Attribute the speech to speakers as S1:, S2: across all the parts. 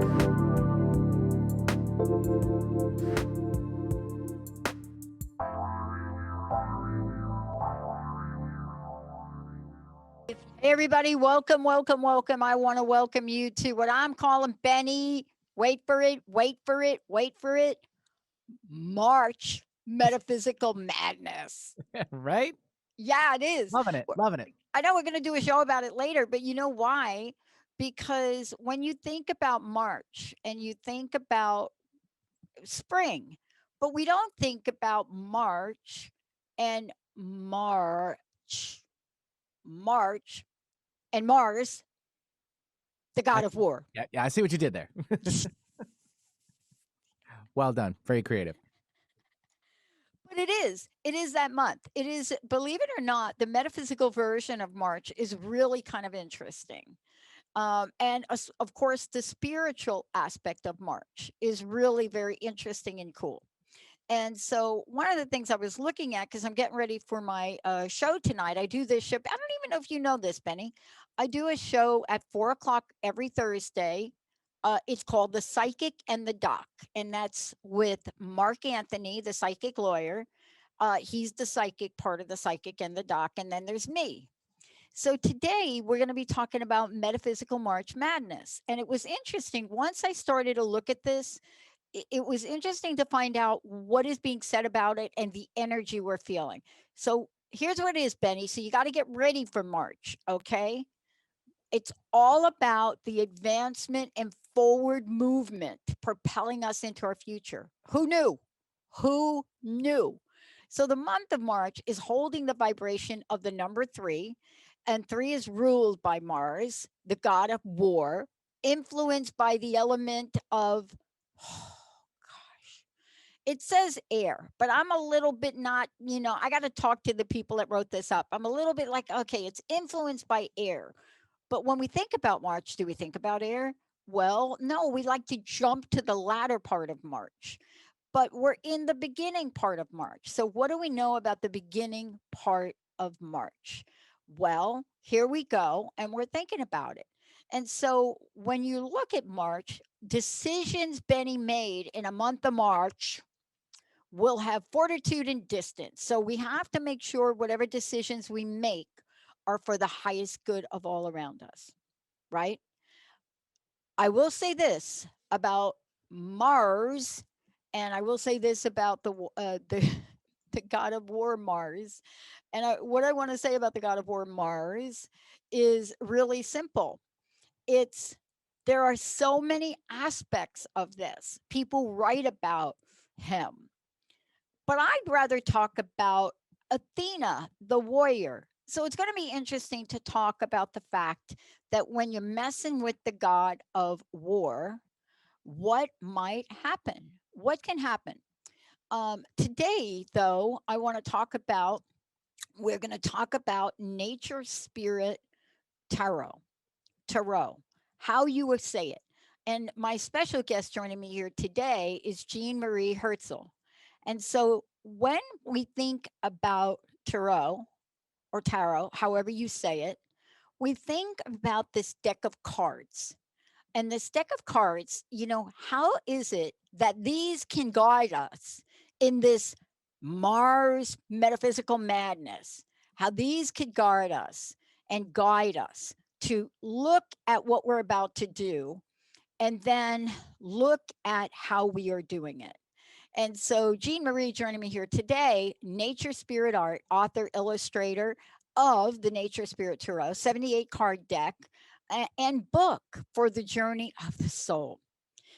S1: Hey, everybody, welcome, welcome, welcome. I want to welcome you to what I'm calling Benny. Wait for it, wait for it, wait for it. March Metaphysical Madness.
S2: Right?
S1: Yeah, it is.
S2: Loving it. Loving it.
S1: I know we're going to do a show about it later, but you know why? Because when you think about March and you think about spring, but we don't think about March and March and Mars, the god of war.
S2: Yeah, I see what you did there. Well done. Very creative.
S1: But it is that month. It is, believe it or not, the metaphysical version of March is really kind of interesting. And of course, the spiritual aspect of March is really very interesting and cool. And so, one of the things I was looking at, because I'm getting ready for my show tonight, I do this show. I don't even know if you know this, Benny. I do a show at 4 o'clock every Thursday. It's called The Psychic and the Doc, and that's with Mark Anthony, the psychic lawyer. He's the psychic part of The Psychic and the Doc, and then there's me. So today we're going to be talking about metaphysical March madness. And it was interesting. Once I started to look at this, it was interesting to find out what is being said about it and the energy we're feeling. So here's what it is, Benny. So you got to get ready for March, okay? It's all about the advancement and forward movement propelling us into our future. Who knew? Who knew? So the month of March is holding the vibration of the number 3, and 3 is ruled by Mars, the god of war, influenced by the element of, oh gosh, it says air, but I'm a little bit not, I got to talk to the people that wrote this up. I'm a little bit like, okay, it's influenced by air. But when we think about March, do we think about air? Well, no, we like to jump to the latter part of March, but we're in the beginning part of March. So, what do we know about the beginning part of March? Well, here we go, and we're thinking about it. And so, when you look at March, decisions Benny made in a month of March will have fortitude and distance. So, we have to make sure whatever decisions we make are for the highest good of all around us, right? I will say this about Mars, and I will say this about the the god of war Mars. And what I want to say about the god of war Mars is really simple. It's There are so many aspects of this. People write about him, but I'd rather talk about Athena, the warrior. So it's going to be interesting to talk about the fact that when you're messing with the god of war, what might happen? What can happen? Today, though, we're going to talk about nature spirit tarot, tarot, how you would say it. And my special guest joining me here today is Jean Marie Herzel. And so when we think about tarot, however you say it, we think about this deck of cards. And this deck of cards, how is it that these can guide us in this Mars metaphysical madness? How these could guard us and guide us to look at what we're about to do and then look at how we are doing it. And so, Jean Marie joining me here today, Nature Spirit Art, author, illustrator of the Nature Spirit Tarot, 78 card deck, and book for the journey of the soul.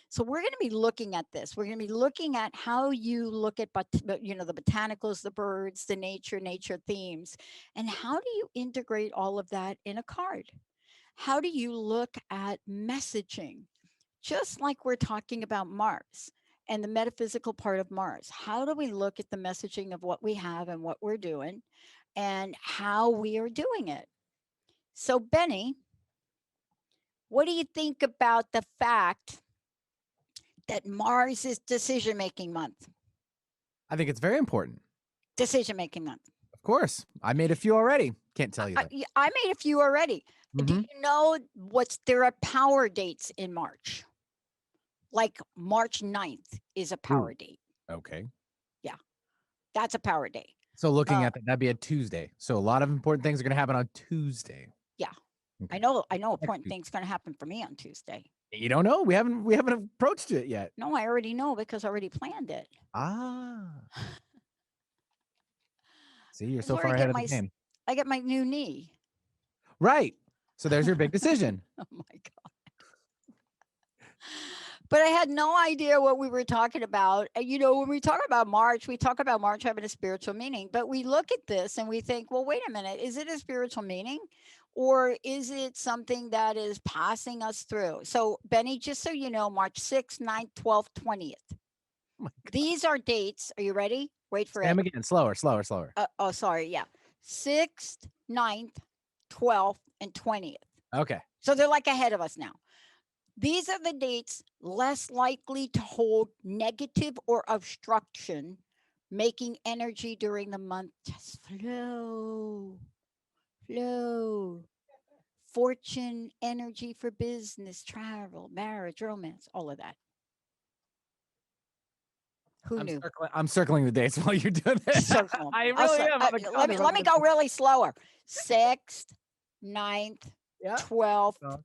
S1: So we're going to be looking at this. We're going to be looking at how you look at, the botanicals, the birds, the nature themes, and how do you integrate all of that in a card? How do you look at messaging? Just like we're talking about Mars and the metaphysical part of Mars. How do we look at the messaging of what we have and what we're doing and how we are doing it? So, Benny, what do you think about the fact that Mars is decision making month?
S2: I think it's very important.
S1: Decision making month.
S2: Of course. I made a few already. Can't tell you that.
S1: I made a few already. Do you know there are power dates in March? Like March 9th is a power date.
S2: Okay.
S1: Yeah, that's a power day.
S2: So looking at that, that'd be a Tuesday. So a lot of important things are going to happen on Tuesday.
S1: Yeah.
S2: Okay.
S1: I know important things going to happen for me on Tuesday.
S2: You don't know? We haven't approached it yet.
S1: No, I already know because I already planned it.
S2: Ah. See, you're
S1: This is
S2: so
S1: where
S2: far ahead of the game.
S1: I get my new knee.
S2: Right. So there's your big decision.
S1: Oh my God. But I had no idea what we were talking about. You know, when we talk about March, we talk about March having a spiritual meaning, but we look at this and we think, well, wait a minute, is it a spiritual meaning? Or is it something that is passing us through? So, Benny, just so you know, March 6th, 9th, 12th, 20th.
S2: Oh
S1: These are dates. Are you ready? Wait for
S2: Sam
S1: it.
S2: again. Slower.
S1: Oh, sorry. Yeah. 6th, 9th, 12th, and 20th.
S2: Okay.
S1: So they're like ahead of us now. These are the dates less likely to hold negative or obstruction, making energy during the month just flow. Fortune, energy for business, travel, marriage, romance, all of that. Who knew?
S2: I'm circling the dates while you're doing this. I really am.
S1: Let me go really slower. 6th, 9th, 12th,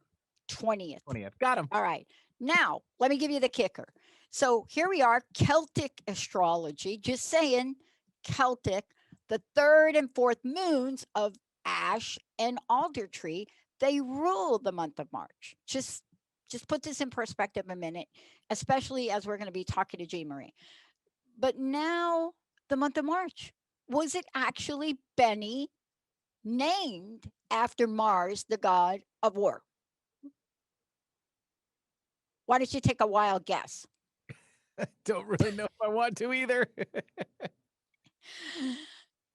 S1: 20th.
S2: Got him.
S1: All right. Now, let me give you the kicker. So here we are, Celtic astrology, just saying Celtic, the 3rd and 4th moons of ash and alder tree, they rule the month of March. Just put this in perspective a minute, especially as we're going to be talking to Jean Marie. But now, the month of March, was it actually, Benny, named after Mars, the god of war? Why don't you take a wild guess?
S2: I don't really know if I want to either.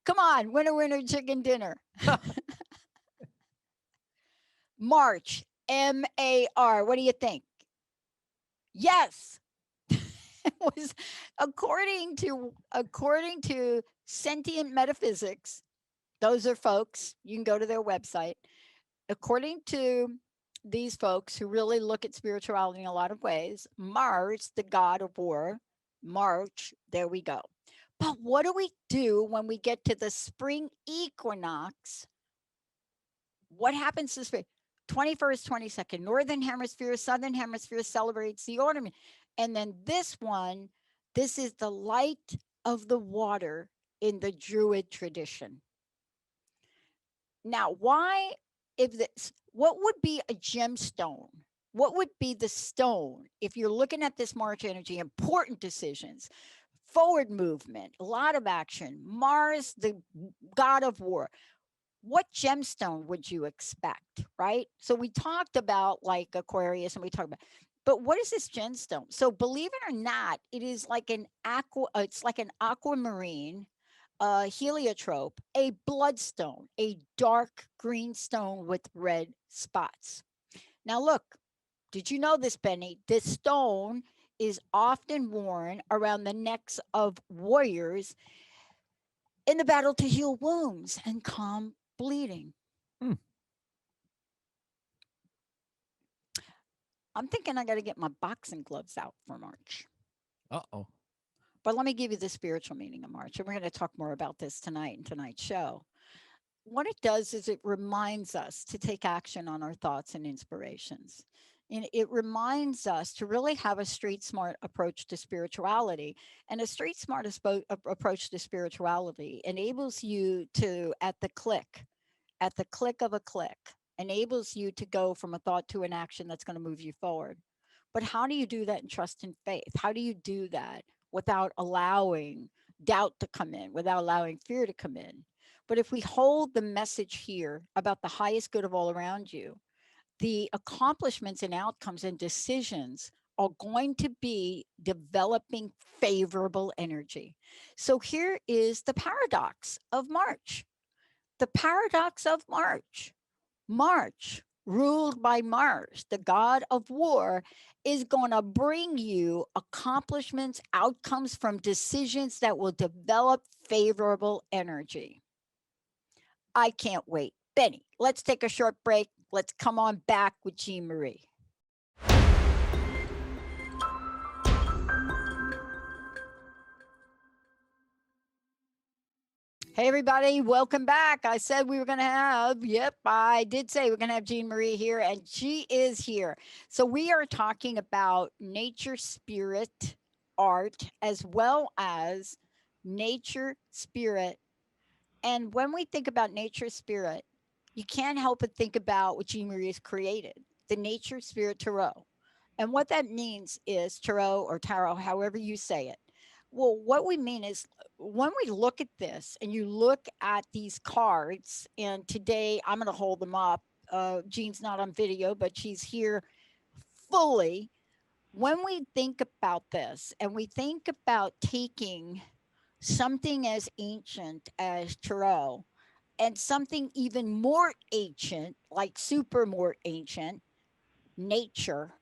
S1: Come on, winner, chicken dinner. March, M-A-R. What do you think? Yes. It was according to sentient metaphysics. Those are folks, you can go to their website. According to these folks who really look at spirituality in a lot of ways, Mars, the god of war, March, there we go. But what do we do when we get to the spring equinox? What happens to spring? 21st, 22nd, Northern Hemisphere, Southern Hemisphere celebrates the autumn. And then this one, this is the light of the water in the Druid tradition. Now, why, what would be a gemstone? What would be the stone if you're looking at this March energy, important decisions, forward movement, a lot of action, Mars, the god of war? What gemstone would you expect, right? So we talked about like Aquarius and we talked about, but what is this gemstone? So believe it or not, it is like it's like an aquamarine, heliotrope, a bloodstone, a dark green stone with red spots. Now look, did you know this, Benny? This stone is often worn around the necks of warriors in the battle to heal wounds and calm bleeding. I'm thinking I got to get my boxing gloves out for March.
S2: Uh-oh.
S1: But let me give you the spiritual meaning of March. And we're going to talk more about this tonight in tonight's show. What it does is it reminds us to take action on our thoughts and inspirations. And it reminds us to really have a street smart approach to spirituality. And a street smart approach to spirituality enables you to, at the click of a click, enables you to go from a thought to an action that's going to move you forward. But how do you do that in trust and faith? How do you do that without allowing doubt to come in, without allowing fear to come in? But if we hold the message here about the highest good of all around you, the accomplishments and outcomes and decisions are going to be developing favorable energy. So here is the paradox of March. The paradox of March. March, ruled by Mars, the god of war, is going to bring you accomplishments, outcomes from decisions that will develop favorable energy. I can't wait. Benny, let's take a short break. Let's come on back with Jean Marie. Hey, everybody, welcome back. I said we were going to have, yep, I did say we're going to have Jean Marie here, and she is here. So, we are talking about nature, spirit, art, as well as nature, spirit. And when we think about nature, spirit, you can't help but think about what Jean Marie has created, the nature, spirit tarot. And what that means is tarot or tarot, however you say it. Well, what we mean is when we look at this and you look at these cards, and today I'm going to hold them up. Jean's not on video, but she's here fully. When we think about this and we think about taking something as ancient as tarot and something even more ancient, like super more ancient, nature,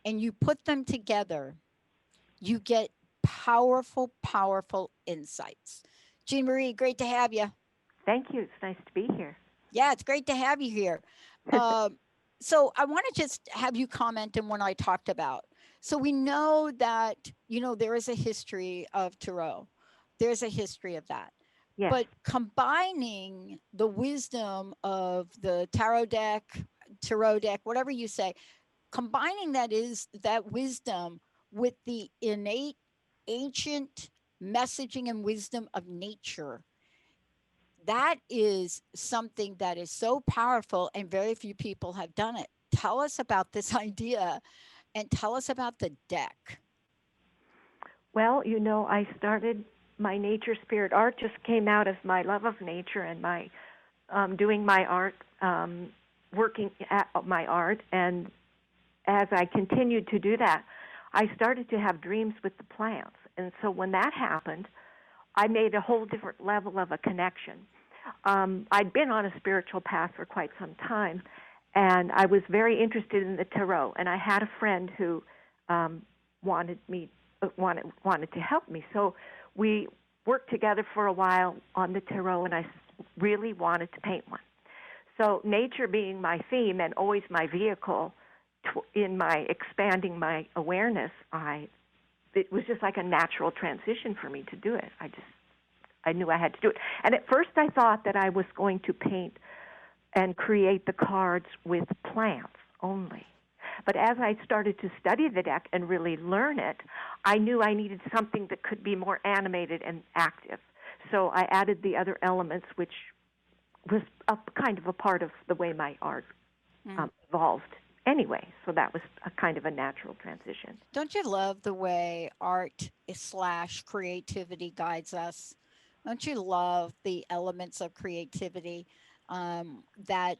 S1: and you put them together, you get powerful, powerful insights. Jean Marie, great to have you.
S3: Thank you. It's nice to be here.
S1: Yeah, it's great to have you here. Um, so I want to just have you comment on what I talked about. So we know that, there is a history of tarot. There's a history of that.
S3: Yes.
S1: But combining the wisdom of the tarot deck, whatever you say, combining that wisdom with the innate ancient messaging and wisdom of nature, that is something that is so powerful and very few people have done it. Tell us about this idea and tell us about the deck.
S3: Well, I started my nature spirit art just came out of my love of nature and my doing my art, working at my art. And as I continued to do that, I started to have dreams with the plants. And so when that happened, I made a whole different level of a connection. I'd been on a spiritual path for quite some time, and I was very interested in the tarot. And I had a friend who wanted to help me. So we worked together for a while on the tarot, and I really wanted to paint one. So nature being my theme and always my vehicle in my expanding my awareness, it was just like a natural transition for me to do it. I knew I had to do it. And at first I thought that I was going to paint and create the cards with plants only. But as I started to study the deck and really learn it, I knew I needed something that could be more animated and active. So I added the other elements, which was kind of a part of the way my art evolved anyway. So that was a kind of a natural transition.
S1: Don't you love the way art / creativity guides us? Don't you love the elements of creativity that,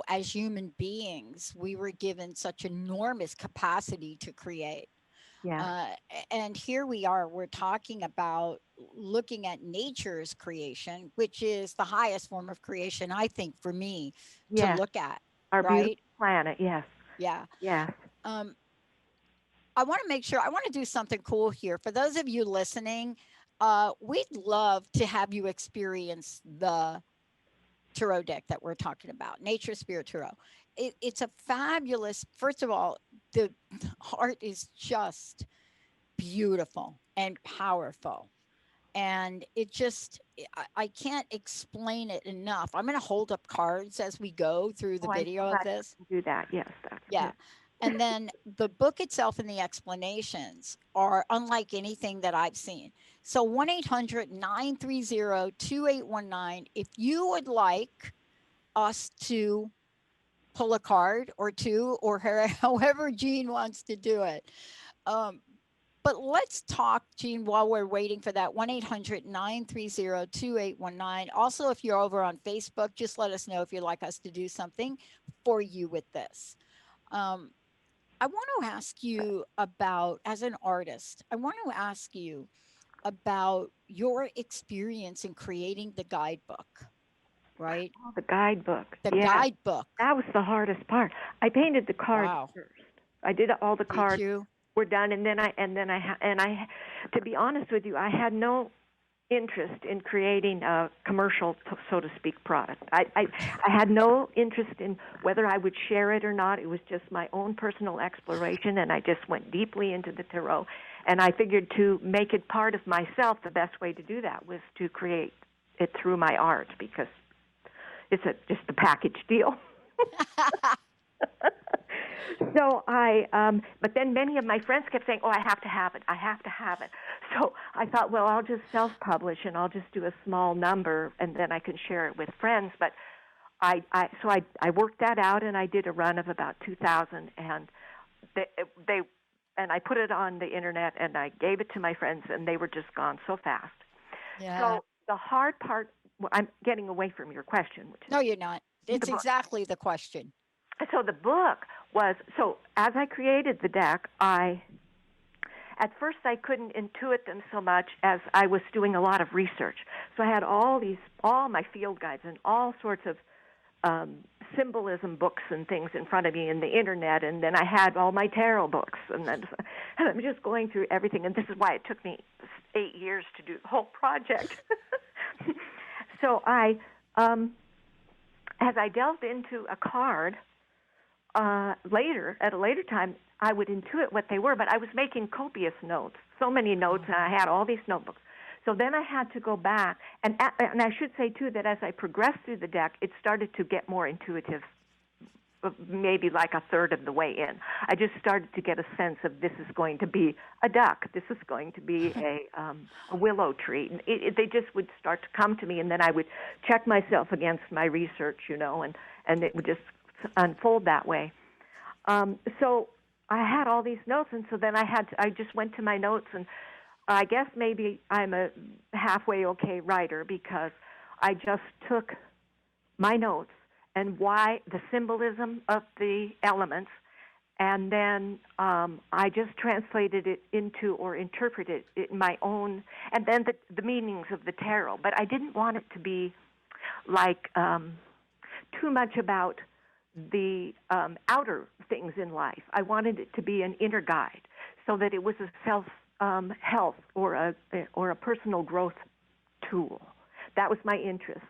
S1: as human beings, we were given such enormous capacity to create?
S3: Yeah.
S1: And here we are, we're talking about looking at nature's creation, which is the highest form of creation, I think, for me to look at.
S3: Our
S1: right?
S3: beautiful planet, yes.
S1: Yeah.
S3: Yes.
S1: I want to make sure, I want to do something cool here. For those of you listening, we'd love to have you experience the tarot deck that we're talking about, Nature Spirit Tarot. It's a fabulous, first of all, the art is just beautiful and powerful. And it just, I can't explain it enough. I'm going to hold up cards as we go through the video of this.
S3: Do that, yes. That's
S1: Yeah.
S3: good.
S1: And then the book itself and the explanations are unlike anything that I've seen. So 1-800-930-2819. If you would like us to pull a card or two, or however Jean wants to do it. But let's talk, Jean, while we're waiting for that. 1-800-930-2819. Also, if you're over on Facebook, just let us know if you'd like us to do something for you with this. I want to ask you about, as an artist, I want to ask you about your experience in creating the guidebook, right?
S3: Oh, the guidebook.
S1: The guidebook.
S3: That was the hardest part. I painted the cards first. I did all the cards. Were done, and then I, to be honest with you, I had no interest in creating a commercial, so to speak, product. I had no interest in whether I would share it or not. It was just my own personal exploration, and I just went deeply into the tarot. And I figured to make it part of myself, the best way to do that was to create it through my art because it's just a package deal. So but then many of my friends kept saying, "Oh, I have to have it. I have to have it." So I thought, well, I'll just self-publish and I'll just do a small number and then I can share it with friends. But I worked that out and I did a run of about 2,000 and they and I put it on the internet and I gave it to my friends and they were just gone so fast.
S1: Yeah.
S3: So the hard part, well, I'm getting away from your question, which is
S1: No, you're not. It's
S3: book.
S1: exactly the question.
S3: So the book was, so as I created the deck, at first I couldn't intuit them so much as I was doing a lot of research. So I had all my field guides and all sorts of symbolism books and things in front of me in the internet, and then I had all my tarot books, and I'm just going through everything, and this is why it took me 8 years to do the whole project. So as I delved into a card, at a later time, I would intuit what they were, but I was making copious notes, so many notes, and I had all these notebooks. So then I had to go back, and I should say, too, that as I progressed through the deck, it started to get more intuitive, maybe like a third of the way in. I just started to get a sense of this is going to be a duck, this is going to be a willow tree. They just would start to come to me, and then I would check myself against my research, and it would just unfold that way. So I had all these notes, and so then I just went to my notes, and I guess maybe I'm a halfway okay writer because I just took my notes and why the symbolism of the elements, and then I just translated it into or interpreted it in my own, and then the meanings of the tarot. But I didn't want it to be like too much about the outer things in life. I wanted it to be an inner guide, so that it was a self-help or a personal growth tool. That was my interest.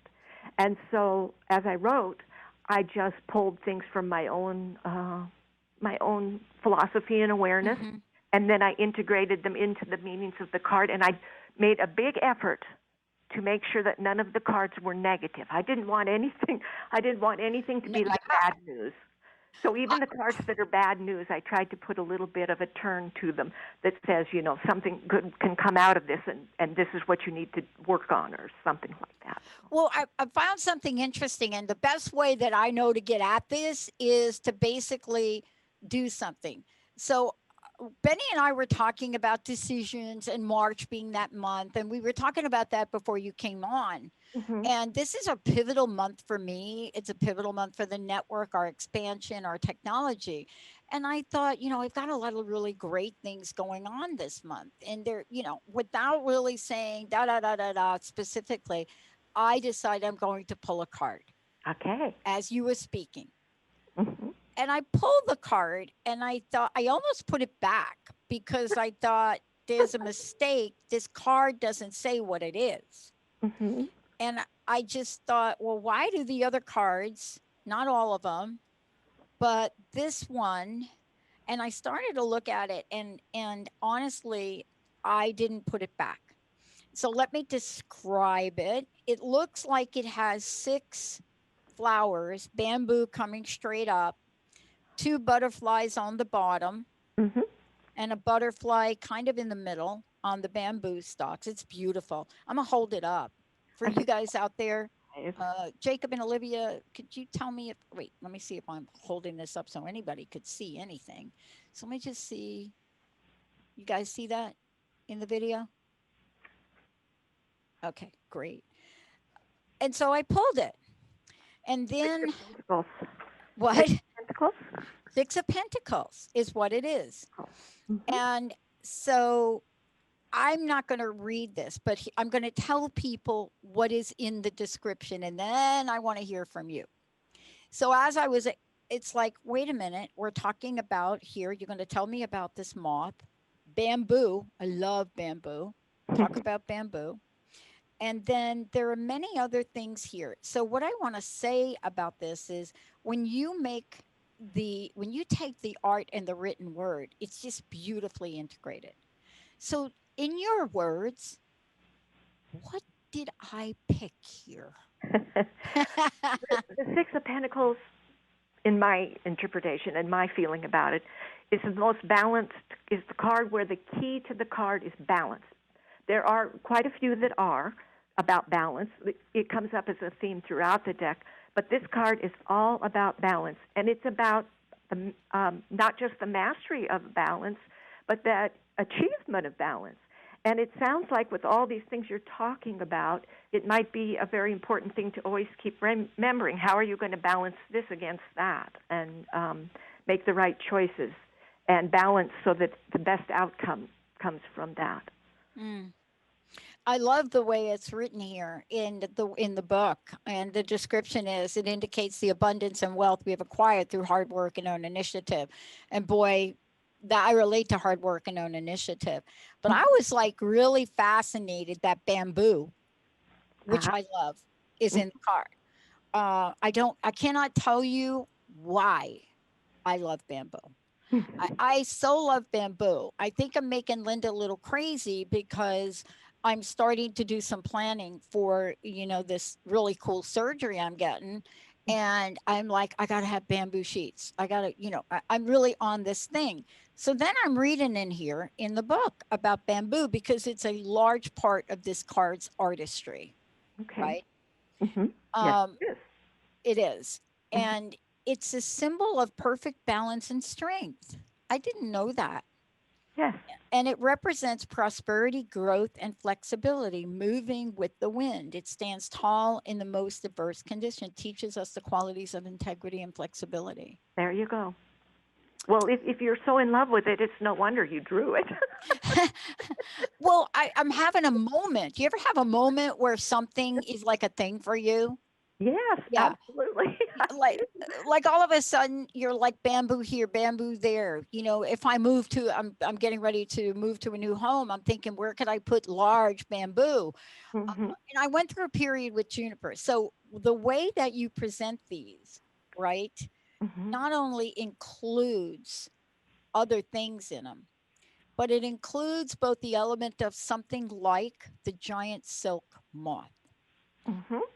S3: And so as I wrote, I just pulled things from my own philosophy and awareness, and then I integrated them into the meanings of the card, and I made a big effort to make sure that none of the cards were negative. I didn't want anything to be like bad news. So even the cards that are bad news, I tried to put a little bit of a turn to them that says, something good can come out of this, and this is what you need to work on, or something like that.
S1: Well, I found something interesting, and the best way that I know to get at this is to basically do something. So Benny and I were talking about decisions and March being that month, and we were talking about that before you came on. And this is a pivotal month for me. It's a pivotal month for the network, our expansion, our technology. And I thought, I've got a lot of really great things going on this month. And they're, without really saying da da da da da specifically, I decided I'm going to pull a card.
S3: Okay.
S1: As you were speaking. And I pulled the card and I thought, I almost put it back because I thought there's a mistake. This card doesn't say what it is. And I just thought, well, why do the other cards, not all of them, but this one, and I started to look at it and honestly, I didn't put it back. So let me describe it. It looks like it has 6 flowers, bamboo coming straight up, 2 butterflies on the bottom, and a butterfly kind of in the middle on the bamboo stalks. It's beautiful. I'm going to hold it up for you guys out there. Jacob and Olivia, could you tell me wait, let me see if I'm holding this up so anybody could see anything. So let me just see. You guys see that in the video? Okay, great. And so I pulled it. And then what?
S3: Pentacles?
S1: 6 of Pentacles is what it is. And so I'm not going to read this, but I'm going to tell people what is in the description, and then I want to hear from you. So it's like, wait a minute, we're talking about here, you're going to tell me about this moth, bamboo. I love bamboo. Talk about bamboo. And then there are many other things here. So what I want to say about this is when you take the art and the written word, it's just beautifully integrated. So in your words, what did I pick here?
S3: The Six of Pentacles, in my interpretation and my feeling about it, is the most balanced, is the card where the key to the card is balance. There are quite a few that are about balance. It comes up as a theme throughout the deck, but this card is all about balance, and it's about not just the mastery of balance, but that achievement of balance. And it sounds like with all these things you're talking about, it might be a very important thing to always keep remembering. How are you going to balance this against that, and make the right choices and balance so that the best outcome comes from that.
S1: Mm. I love the way it's written here in the book, and the description is it indicates the abundance and wealth we have acquired through hard work and own initiative. And boy, that I relate to hard work and own initiative. But I was like really fascinated that bamboo, which I love, is in the card. I cannot tell you why I love bamboo. I so love bamboo. I think I'm making Linda a little crazy because I'm starting to do some planning for, this really cool surgery I'm getting. And I'm like, I got to have bamboo sheets. I got to, I'm really on this thing. So then I'm reading in here in the book about bamboo because it's a large part of this card's artistry.
S3: Okay.
S1: Right?
S3: Mm-hmm. Yes,
S1: it is. And it's a symbol of perfect balance and strength. I didn't know that.
S3: Yes.
S1: And it represents prosperity, growth, and flexibility, moving with the wind. It stands tall in the most diverse condition, teaches us the qualities of integrity and flexibility.
S3: There you go. Well, if you're so in love with it, it's no wonder you drew it.
S1: Well, I'm having a moment. Do you ever have a moment where something is like a thing for you?
S3: Yes,
S1: Yeah.
S3: absolutely.
S1: like all of a sudden you're like bamboo here, bamboo there. If I move to, I'm getting ready to move to a new home. I'm thinking, where could I put large bamboo? And I went through a period with juniper. So the way that you present these, right, not only includes other things in them, but it includes both the element of something like the giant silk moth.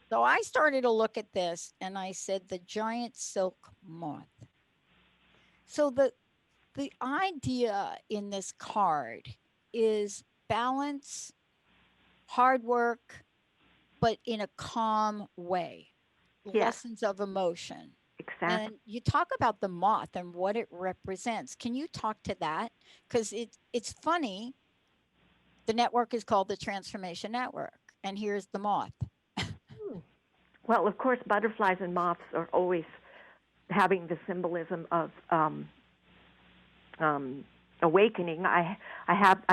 S1: So I started to look at this and I said, the giant silk moth. So the idea in this card is balance, hard work, but in a calm way.
S3: Yes.
S1: Lessons of emotion.
S3: Exactly.
S1: And you talk about the moth and what it represents. Can you talk to that? Because it's funny. The network is called the Transformation Network. And here's the moth.
S3: Well, of course, butterflies and moths are always having the symbolism of awakening. I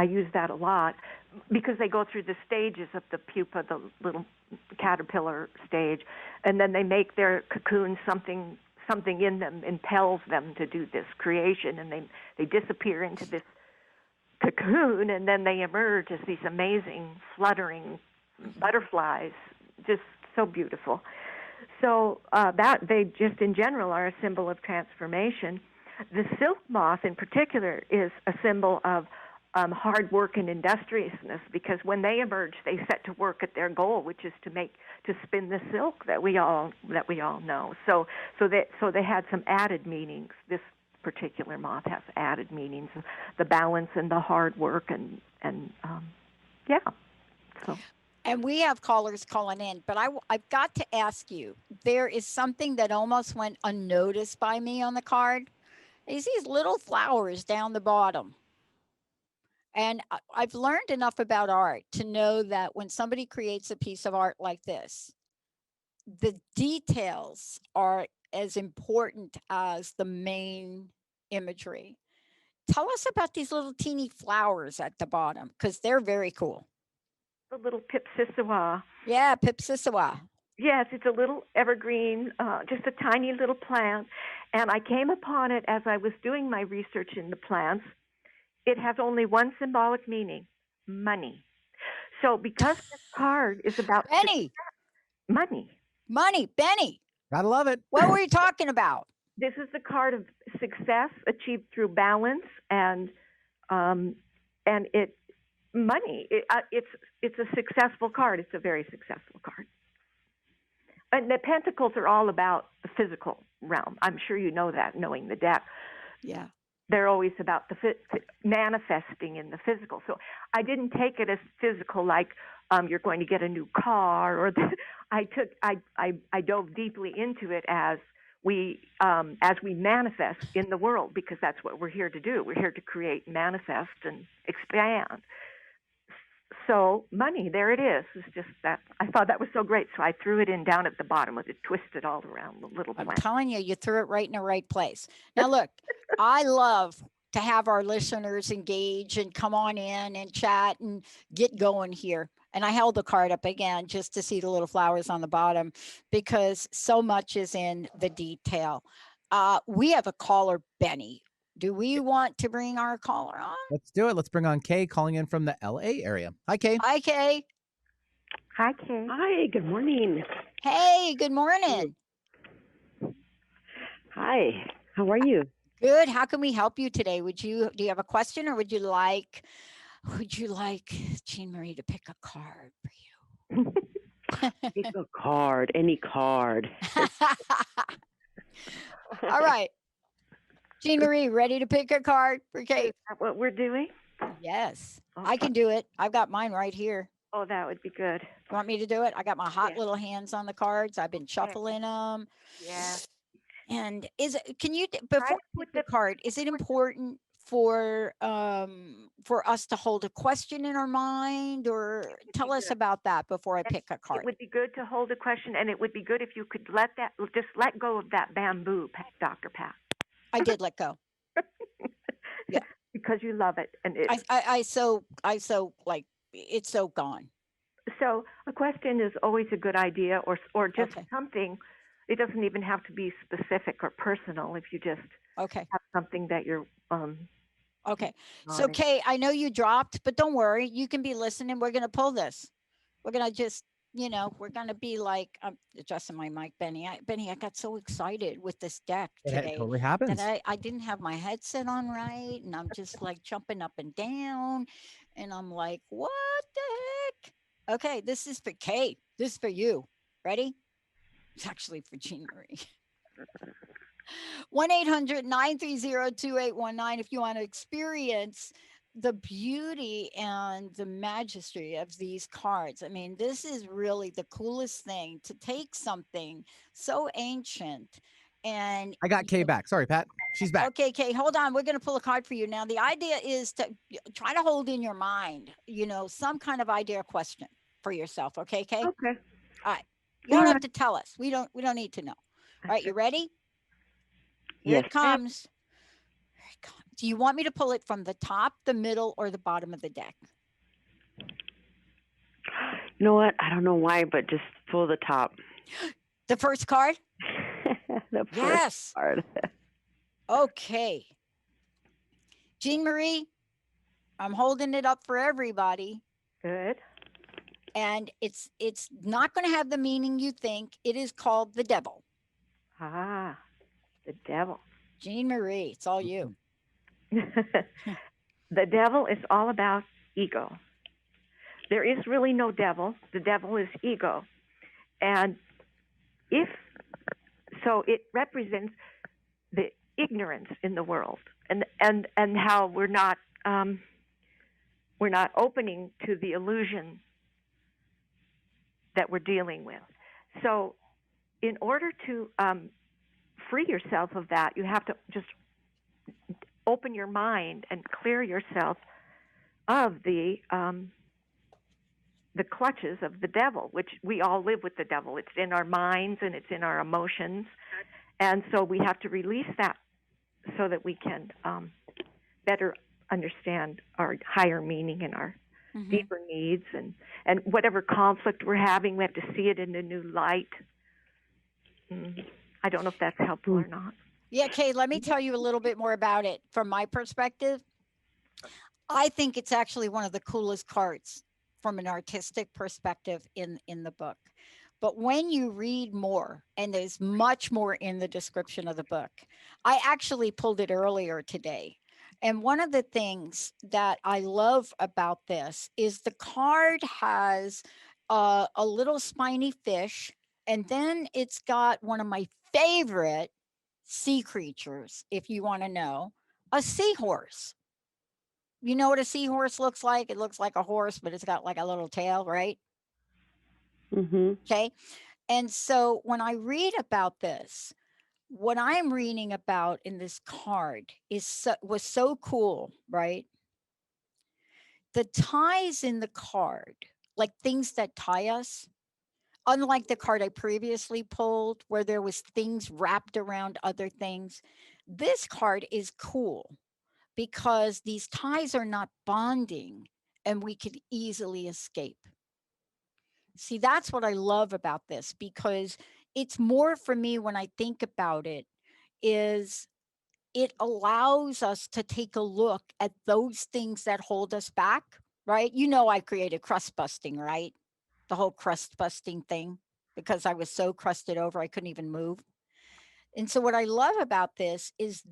S3: use that a lot because they go through the stages of the pupa, the little caterpillar stage, and then they make their cocoon. Something in them impels them to do this creation, and they disappear into this cocoon, and then they emerge as these amazing fluttering butterflies, just so beautiful. So that they just in general are a symbol of transformation. The silk moth in particular is a symbol of hard work and industriousness, because when they emerge, they set to work at their goal, which is to spin the silk that we all know. So they had some added meanings. This particular moth has added meanings, the balance and the hard work and yeah. So.
S1: And we have callers calling in, but I've got to ask you, there is something that almost went unnoticed by me on the card. Is these little flowers down the bottom. And I've learned enough about art to know that when somebody creates a piece of art like this, the details are as important as the main imagery. Tell us about these little teeny flowers at the bottom, because they're very cool.
S3: The little pipsissewa.
S1: Yeah, pipsissewa.
S3: Yes, it's a little evergreen, just a tiny little plant. And I came upon it as I was doing my research in the plants. It has only one symbolic meaning: money. So because this card is about
S1: Benny.
S3: Money.
S1: Benny.
S2: Gotta love it.
S1: What were you talking about?
S3: This is the card of success achieved through balance, and money. It's a successful card. It's a very successful card. And the pentacles are all about the physical realm. I'm sure you know that, knowing the deck.
S1: Yeah.
S3: They're always about the manifesting in the physical. So I didn't take it as physical, like you're going to get a new car, or I dove deeply into it as we manifest in the world, because that's what we're here to do. We're here to create, manifest, and expand. So money, there it is. It's just that I thought that was so great, so I threw it in down at the bottom with it twisted all around the little
S1: I'm
S3: plant.
S1: telling you, you threw it right in the right place. Now, look, I love to have our listeners engage and come on in and chat and get going here. And I held the card up again just to see the little flowers on the bottom, because so much is in the detail. We have a caller, Benny. Do we want to bring our caller on?
S2: Let's do it. Let's bring on Kay, calling in from the LA area. Hi, Kay.
S1: Hi, Kay.
S3: Hi, Kay.
S4: Hi, good morning.
S1: Hey, good morning.
S4: Hi, how are you?
S1: Good. How can we help you today? Do you have a question, or would you like Jean Marie to pick a card for you?
S4: Pick a card, any card.
S1: All right. Jean Marie, ready to pick a card for Kate?
S3: Is that what we're doing?
S1: Yes, I can do it. I've got mine right here.
S3: Oh, that would be good.
S1: You want me to do it? I got my hot
S3: Yeah.
S1: little hands on the cards. I've been shuffling them.
S3: Yeah.
S1: And before we pick the card, is it important for us to hold a question in our mind, or tell us about that before I pick a card?
S3: It would be good to hold a question, and it would be good if you could just let go of that bamboo, Dr. Pat.
S1: I did let go. Yeah.
S3: Because you love it, and
S1: I so like it's so gone.
S3: So a question is always a good idea, or just something. It doesn't even have to be specific or personal. If you just have something that you're
S1: Okay. So Kay, I know you dropped, but don't worry. You can be listening. We're gonna pull this. We're gonna just, we're gonna be like, I'm adjusting my mic, Benny. I got so excited with this deck today.
S2: It totally happens.
S1: That I didn't have my headset on right, and I'm just like jumping up and down, and I'm like, what the heck? Okay, this is for Kay. This is for you. Ready? It's actually for Jean Marie. 1-800-930-2819 if you want to experience the beauty and the majesty of these cards. I mean, this is really the coolest thing, to take something so ancient. And
S2: I got Kay back. Sorry, Pat. She's back.
S1: Okay, Kay, hold on. We're going to pull a card for you. Now, the idea is to try to hold in your mind, some kind of idea or question for yourself. Okay, Kay?
S3: Okay.
S1: All right. You don't have to tell us. We don't need to know. All right, you ready? Here
S4: Yes.
S1: it comes. Here it comes. Do you want me to pull it from the top, the middle, or the bottom of the deck?
S4: You know what? I don't know why, but just pull the top.
S1: The first card?
S4: The first
S1: Yes.
S4: card.
S1: Okay. Jean Marie, I'm holding it up for everybody.
S3: Good.
S1: And it's not going to have the meaning you think. It is called the devil.
S3: Ah, the devil.
S1: Jean Marie, it's all you.
S3: The devil is all about ego. There is really no devil. The devil is ego. And so it represents the ignorance in the world, and how we're not opening to the illusion that we're dealing with. So in order to free yourself of that, you have to just open your mind and clear yourself of the clutches of the devil, which we all live with the devil. It's in our minds and it's in our emotions. And so we have to release that so that we can better understand our higher meaning and our deeper needs, and whatever conflict we're having, we have to see it in a new light. I don't know if that's helpful or not.
S1: Yeah, Kay, let me tell you a little bit more about it from my perspective. I think it's actually one of the coolest cards from an artistic perspective in the book. But when you read more, and there's much more in the description of the book, I actually pulled it earlier today. And one of the things that I love about this is the card has a little spiny fish, and then it's got one of my favorite sea creatures, if you want to know, a seahorse. You know what a seahorse looks like? It looks like a horse, but it's got like a little tail, right?
S4: Mhm.
S1: Okay. And so when I read about this, what I'm reading about in this card was so cool, right? The ties in the card, like things that tie us, unlike the card I previously pulled where there was things wrapped around other things, this card is cool because these ties are not bonding and we could easily escape. See, that's what I love about this because it's more for me when I think about it is it allows us to take a look at those things that hold us back, right? You know, I created crust busting, right? The whole crust busting thing because I was so crusted over I couldn't even move. And so what I love about this is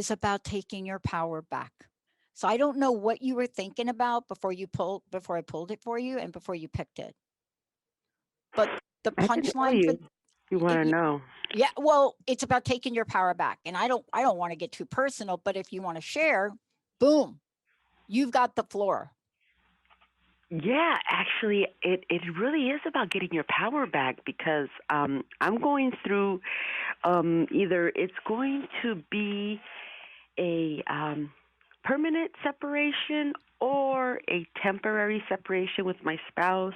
S1: about taking your power back. So I don't know what you were thinking about before I pulled it for you and before you picked it. But the
S4: I can tell
S1: punchline for
S4: you. You want to
S1: it,
S4: know?
S1: yeah, well, it's about taking your power back. And I don't want to get too personal, but if you want to share, boom, you've got the floor.
S4: Yeah, actually, it really is about getting your power back because I'm going through either it's going to be a permanent separation or a temporary separation with my spouse.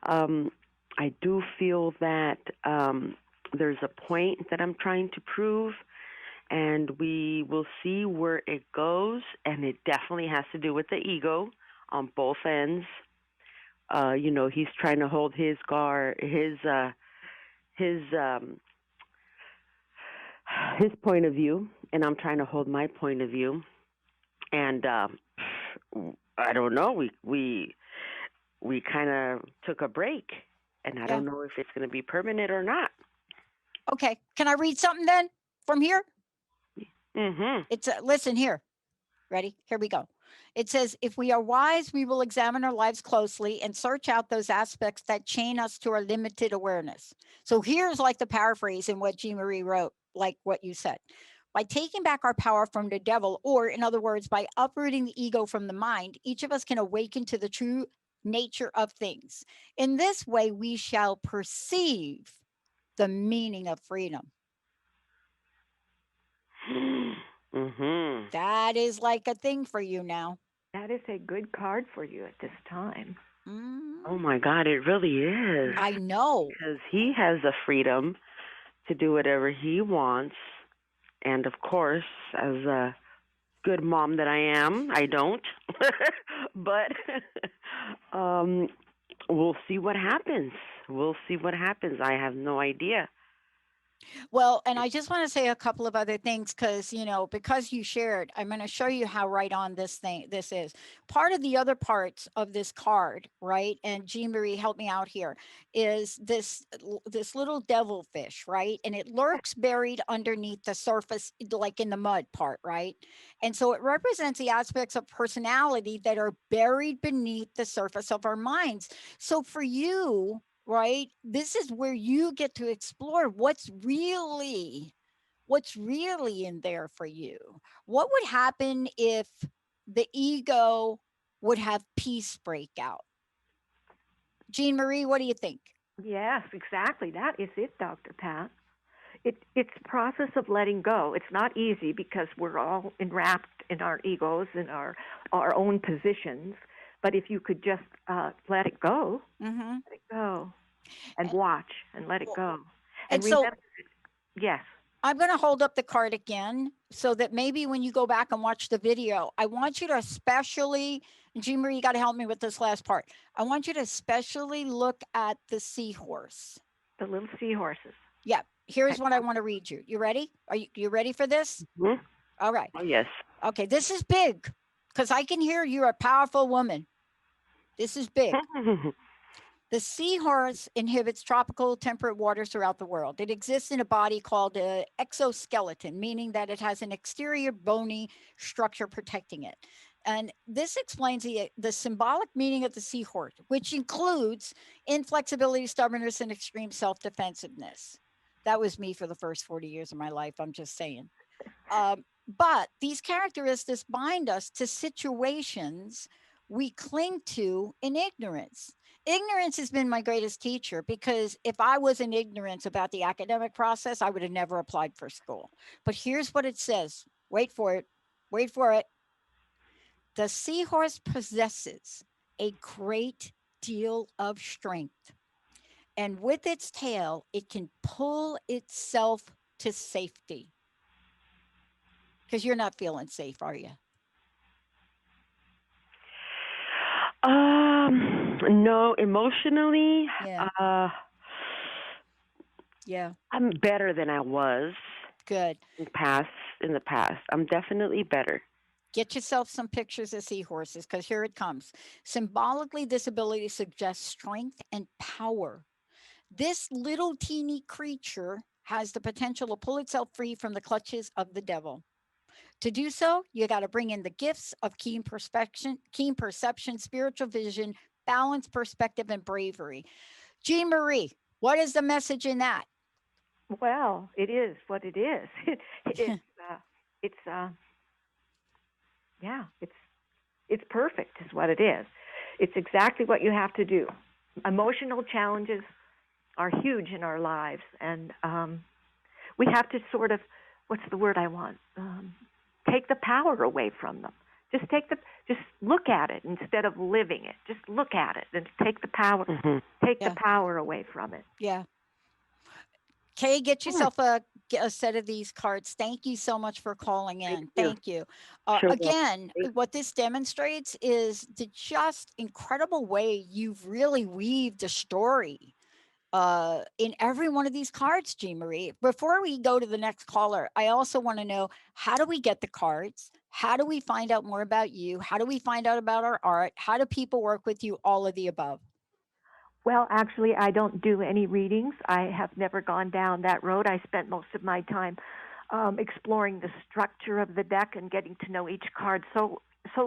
S4: Um, I do feel that there's a point that I'm trying to prove, and we will see where it goes. And it definitely has to do with the ego on both ends. He's trying to hold his guard, his his point of view, and I'm trying to hold my point of view. And I don't know. We kind of took a break, and I
S1: Yeah.
S4: don't know if it's going to be permanent or not.
S1: Okay. Can I read something then from here?
S4: Mhm.
S1: It's listen here. Ready? Here we go. It says, if we are wise, we will examine our lives closely and search out those aspects that chain us to our limited awareness. So here's like the paraphrase in what Jean Marie wrote, like what you said. By taking back our power from the devil, or in other words, by uprooting the ego from the mind, each of us can awaken to the true nature of things. In this way, we shall perceive the meaning of freedom.
S4: Mhm.
S1: That is like a thing for you now.
S3: That is a good card for you at this time.
S4: Oh
S1: Mm,
S4: my God, it really is.
S1: I know.
S4: Because he has the freedom to do whatever he wants, and of course, as a good mom that I am, I don't. But um, we'll see what happens. We'll see what happens. I have no idea.
S1: Well, and I just want to say a couple of other things because, because you shared, I'm going to show you how right on this is. Part of the other parts of this card, right? And Jean Marie, help me out here, is this little devilfish, right? And it lurks buried underneath the surface, like in the mud part, right? And so it represents the aspects of personality that are buried beneath the surface of our minds. So for you, right? This is where you get to explore what's really in there for you. What would happen if the ego would have peace break out? Jean Marie, what do you think?
S3: Yes, exactly. That is it, Dr. Pat. It's process of letting go. It's not easy because we're all enwrapped in our egos and our own positions. But if you could just let it go,
S1: Mm-hmm.
S3: let it go, and watch and let it go,
S1: And
S3: and
S1: so
S3: remember, yes,
S1: I'm going to hold up the card again so that maybe when you go back and watch the video, I want you to especially, Jean Marie, you got to help me with this last part. I want you to especially look at the seahorse.
S3: the little seahorses.
S1: Yeah, here's what I want to read you. You ready? Are you ready for this?
S4: Mhm.
S1: All right.
S4: Oh yes.
S1: Okay, this is big because I can hear you're a powerful woman. This is big. The seahorse inhabits tropical temperate waters throughout the world. It exists in a body called an exoskeleton, meaning that it has an exterior bony structure protecting it. And this explains the symbolic meaning of the seahorse, which includes inflexibility, stubbornness, and extreme self defensiveness. That was me for the first 40 years of my life. I'm just saying. But these characteristics bind us to situations we cling to in ignorance. Ignorance has been my greatest teacher because if I was in ignorance about the academic process, I would have never applied for school. But here's what it says. Wait for it. Wait for it. The seahorse possesses a great deal of strength, and with its tail, it can pull itself to safety. Because you're not feeling safe, are you?
S4: No, emotionally,
S1: Yeah. Yeah.
S4: I'm better than I was
S1: Good.
S4: in the past. I'm definitely better.
S1: Get yourself some pictures of seahorses because here it comes. Symbolically, this ability suggests strength and power. This little teeny creature has the potential to pull itself free from the clutches of the devil. To do so, you got to bring in the gifts of keen perception, spiritual vision, balance, perspective, and bravery. Jean Marie, what is the message in that?
S3: Well, it is what it is. It's yeah, it's perfect is what it is. It's exactly what you have to do. Emotional challenges are huge in our lives, and we have to sort of, what's the word I want? Take the power away from them. Just look at it instead of living it. Just look at it and take the power, the power away from it.
S1: Yeah. Kay, get yourself a set of these cards. Thank you so much for calling in. Thank you.
S4: Sure.
S1: Again, what this demonstrates is the just incredible way you've really weaved a story in every one of these cards, Jean Marie. Before we go to the next caller, I also want to know, how do we get the cards? How do we find out more about you? How do we find out about our art? How do people work with you? All of the above.
S3: Well, actually, I don't do any readings. I have never gone down that road. I spent most of my time exploring the structure of the deck and getting to know each card so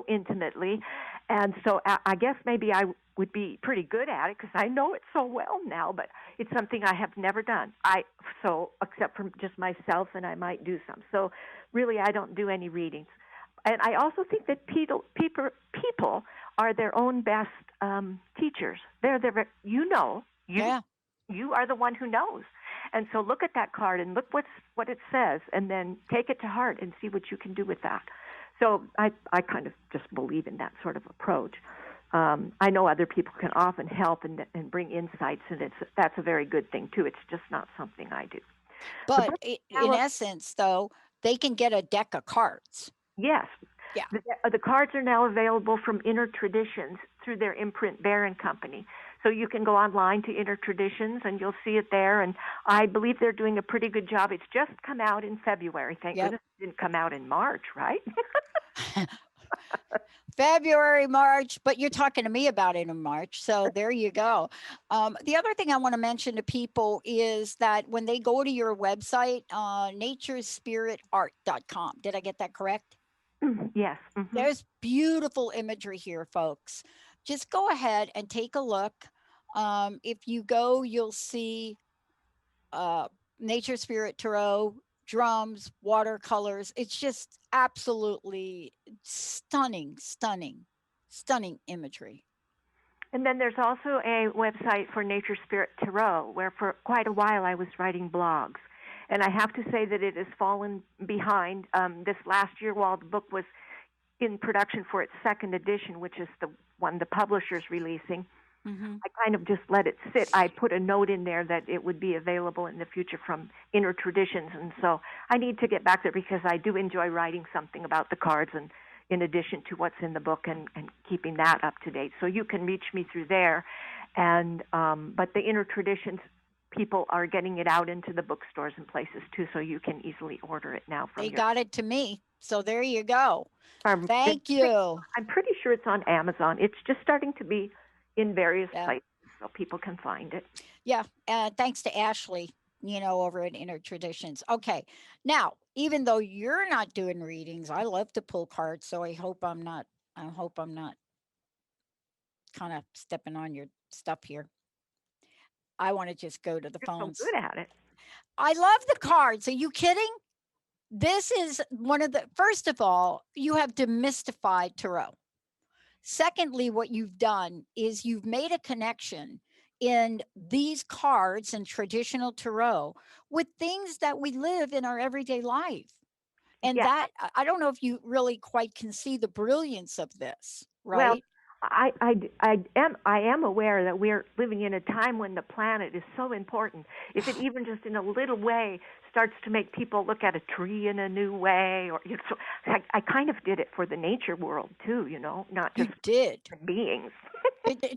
S3: intimately. And so I guess maybe I would be pretty good at it because I know it so well now, but it's something I have never done. Except for just myself, and I might do some. So really, I don't do any readings. And I also think that people are their own best teachers. You are the one who knows. And so look at that card and look what it says, and then take it to heart and see what you can do with that. So I kind of just believe in that sort of approach. I know other people can often help and bring insights, and that's a very good thing too. It's just not something I do.
S1: But in essence, though, they can get a deck of cards.
S3: Yes.
S1: Yeah.
S3: The cards are now available from Inner Traditions through their imprint Bear & Company. So you can go online to Inner Traditions and you'll see it there. And I believe they're doing a pretty good job. It's just come out in February. Thank goodness it didn't come out in March, right?
S1: February, March, but you're talking to me about it in March. So there you go. The other thing I want to mention to people is that when they go to your website, naturespiritart.com, did I get that correct?
S3: Yes. Mm-hmm.
S1: There's beautiful imagery here, folks. Just go ahead and take a look. If you go, you'll see Nature Spirit Tarot, drums, watercolors. It's just absolutely stunning imagery.
S3: And then there's also a website for Nature Spirit Tarot, where for quite a while I was writing blogs. And I have to say that it has fallen behind this last year while the book was in production for its second edition, which is the one the publisher's releasing. Mm-hmm. I kind of just let it sit. I put a note in there that it would be available in the future from Inner Traditions. And so I need to get back there because I do enjoy writing something about the cards and in addition to what's in the book and keeping that up to date. So you can reach me through there. And but the Inner Traditions people are getting it out into the bookstores and places too, so you can easily order it now.
S1: They got it to me, so there you go. Thank you.
S3: I'm pretty sure it's on Amazon. It's just starting to be in various places. so people can find it.
S1: Yeah. Thanks to Ashley, over at Inner Traditions. Okay. Now, even though you're not doing readings, I love to pull cards. So I hope I'm not kind of stepping on your stuff here. I want to just go to the
S3: You're so
S1: phones.
S3: good at it.
S1: I love the cards. Are you kidding? This is one of the, first of all, you have demystified tarot. Secondly, what you've done is you've made a connection in these cards and traditional tarot with things that we live in our everyday life. And
S3: Yeah.
S1: that, I don't know if you really quite can see the brilliance of this,
S3: Well,
S1: right?
S3: I am aware that we're living in a time when the planet is so important. If it even just in a little way starts to make people look at a tree in a new way, or so I kind of did it for the nature world too, not
S1: You
S3: just
S1: did.
S3: beings.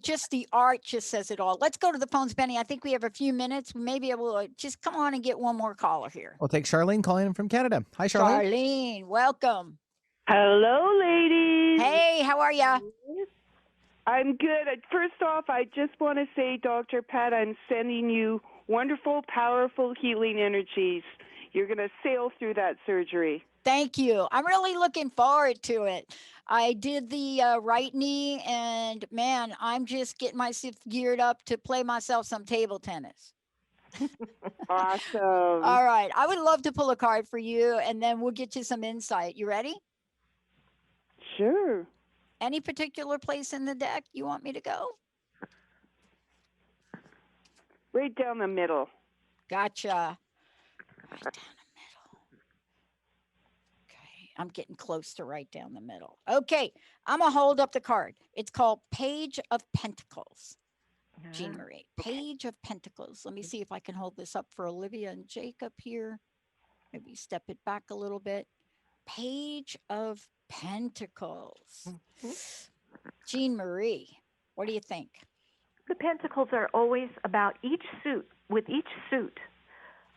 S1: Just the art just says it all. Let's go to the phones, Benny. I think we have a few minutes. We may be able to just come on and get one more caller here.
S2: We'll take Charlene calling in from Canada. Hi, Charlene.
S1: Charlene, welcome.
S5: Hello, ladies.
S1: Hey, how are ya?
S5: I'm good. First off, I just want to say, Dr. Pat, I'm sending you wonderful, powerful healing energies. You're going to sail through that surgery.
S1: Thank you. I'm really looking forward to it. I did the right knee, and man, I'm just getting myself geared up to play myself some table tennis.
S5: Awesome.
S1: All right. I would love to pull a card for you, and then we'll get you some insight. You ready?
S5: Sure.
S1: Any particular place in the deck you want me to go?
S5: Right down the middle.
S1: Gotcha. Right down the middle. Okay. I'm getting close to right down the middle. Okay. I'm going to hold up the card. It's called Page of Pentacles. Jean Marie. Page of Pentacles. Let me see if I can hold this up for Olivia and Jacob here. Maybe step it back a little bit. Page of Pentacles. Jean Marie, what do you think?
S3: The pentacles are always about each suit. With each suit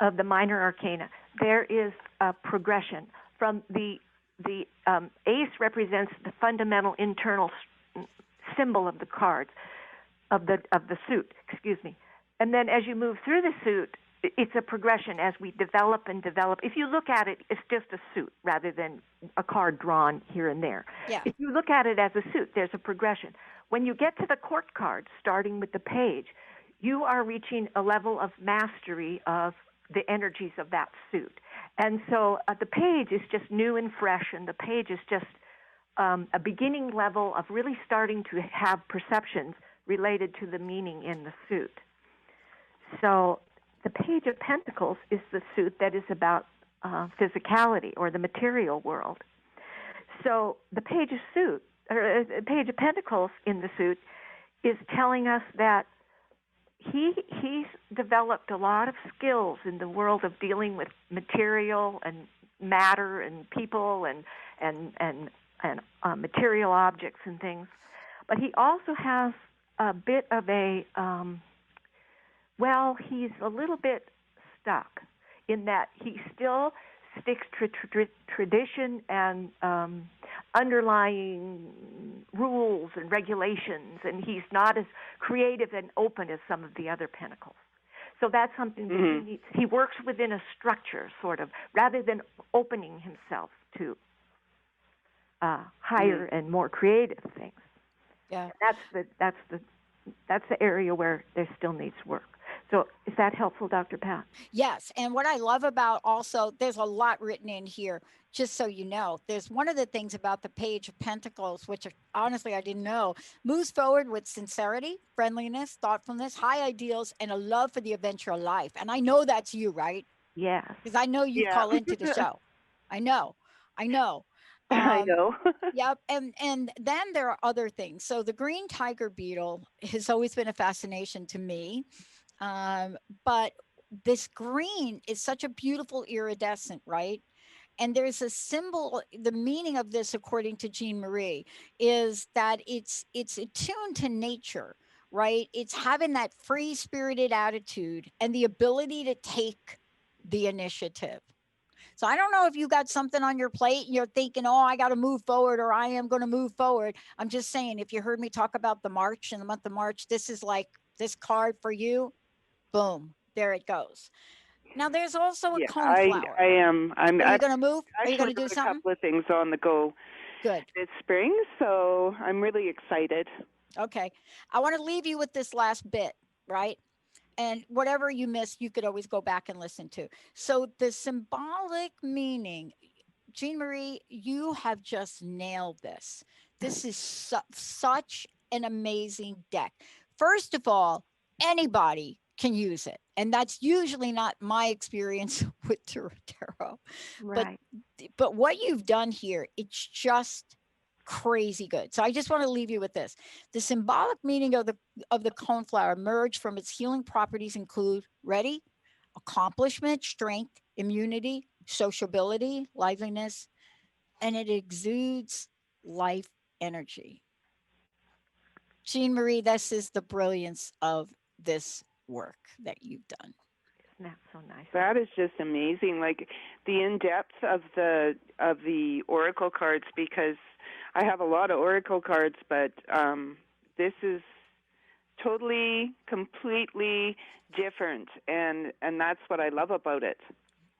S3: of the minor arcana, there is a progression from the ace represents the fundamental internal symbol of the cards of the suit. Excuse me. And then as you move through the suit, it's a progression as we develop and develop. If you look at it, it's just a suit rather than a card drawn here and there.
S1: Yeah.
S3: If you look at it as a suit, there's a progression. When you get to the court card, starting with the page, you are reaching a level of mastery of the energies of that suit. And so the page is just new and fresh, and the page is just a beginning level of really starting to have perceptions related to the meaning in the suit. So the Page of Pentacles is the suit that is about physicality or the material world. So the Page of Pentacles in the suit is telling us that he's developed a lot of skills in the world of dealing with material and matter and people and material objects and things. But he also has a bit of a he's a little bit stuck in that he still sticks to tradition and underlying rules and regulations, and he's not as creative and open as some of the other pentacles. So that's something that he needs. He works within a structure, sort of, rather than opening himself to higher and more creative things.
S1: Yeah,
S3: and that's the area where there still needs work. So is that helpful, Dr. Pat?
S1: Yes. And what I love about also, there's a lot written in here, just so you know. There's one of the things about the Page of Pentacles, which honestly I didn't know, moves forward with sincerity, friendliness, thoughtfulness, high ideals, and a love for the adventure of life. And I know that's you, right?
S3: Yes.
S1: Because I know you call into the show. I know.
S5: I know.
S1: Yep. And then there are other things. So the green tiger beetle has always been a fascination to me. But this green is such a beautiful iridescent, right? And there's a symbol, the meaning of this, according to Jean Marie, is that it's attuned to nature, right? It's having that free spirited attitude and the ability to take the initiative. So I don't know if you got something on your plate and you're thinking, oh, I got to move forward, or I am going to move forward. I'm just saying, if you heard me talk about the March and the month of March, this is like this card for you. Boom, there it goes. Now there's also a
S5: Yeah,
S1: coneflower.
S5: I am.
S1: Are you
S5: I've
S1: going to move? Are you going
S5: actually
S1: to do
S5: got a
S1: something?
S5: couple of things on the go
S1: Good.
S5: this spring, so I'm really excited.
S1: Okay. I want to leave you with this last bit, right? And whatever you missed, you could always go back and listen to. So the symbolic meaning, Jean Marie, you have just nailed this. This is such an amazing deck. First of all, anybody can use it. And that's usually not my experience with tarot.
S3: Right.
S1: But what you've done here, it's just crazy good. So I just want to leave you with this. The symbolic meaning of the coneflower emerged from its healing properties include, ready? Accomplishment, strength, immunity, sociability, liveliness, and it exudes life energy. Jean Marie, this is the brilliance of this work that you've done.
S3: Isn't that so nice?
S5: That is just amazing. Like the in depth of the oracle cards, because I have a lot of oracle cards, but this is totally, completely different, and that's what I love about it.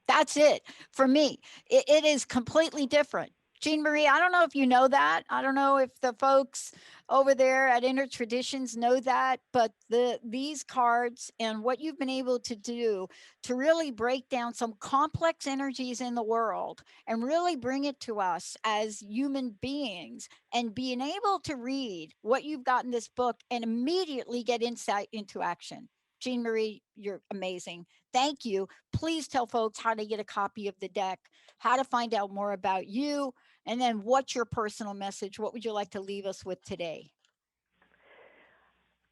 S1: That's it for me. It is completely different. Jean Marie, I don't know if you know that. I don't know if the folks over there at Inner Traditions know that, but these cards and what you've been able to do to really break down some complex energies in the world and really bring it to us as human beings, and being able to read what you've got in this book and immediately get insight into action. Jean Marie, you're amazing. Thank you. Please tell folks how to get a copy of the deck, how to find out more about you, and then what's your personal message? What would you like to leave us with today?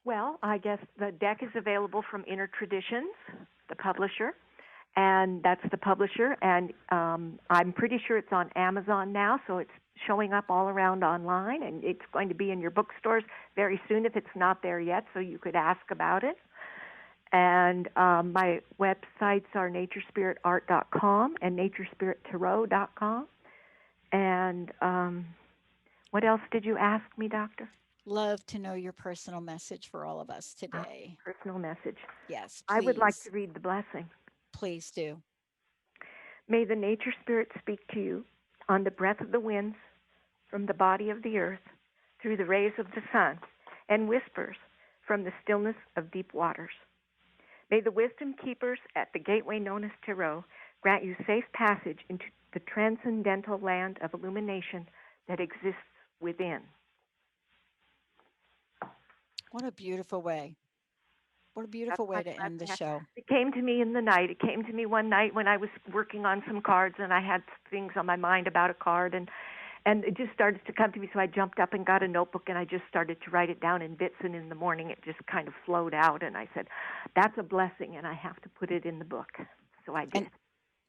S3: Well, I guess the deck is available from Inner Traditions, the publisher, and that's the publisher. And I'm pretty sure it's on Amazon now, so it's showing up all around online, and it's going to be in your bookstores very soon if it's not there yet, so you could ask about it. And my websites are naturespiritart.com and naturespirittarot.com. And what else did you ask me, Doctor?
S1: Love to know your personal message for all of us today.
S3: Personal message.
S1: Yes, please.
S3: I would like to read the blessing.
S1: Please do.
S3: May the nature spirit speak to you on the breath of the winds, from the body of the earth, through the rays of the sun, and whispers from the stillness of deep waters. May the wisdom keepers at the gateway known as Tarot grant you safe passage into the transcendental land of illumination that exists within.
S1: What a beautiful way. What a beautiful way to end the show.
S3: It came to me in the night. It came to me one night when I was working on some cards, and I had things on my mind about a card, and it just started to come to me. So I jumped up and got a notebook, and I just started to write it down in bits, and in the morning it just kind of flowed out, and I said, that's a blessing, and I have to put it in the book. So I did.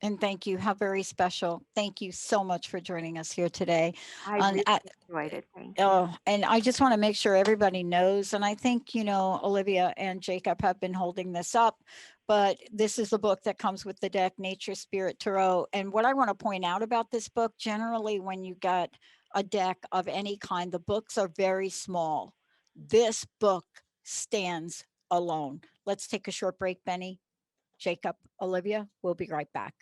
S1: And thank you. How very special. Thank you so much for joining us here today.
S3: I really enjoyed it. Thank you.
S1: Oh, and I just want to make sure everybody knows, and I think, Olivia and Jacob have been holding this up, but this is the book that comes with the deck, Nature Spirit Tarot. And what I want to point out about this book, generally when you get a deck of any kind, the books are very small. This book stands alone. Let's take a short break, Benny, Jacob, Olivia. We'll be right back.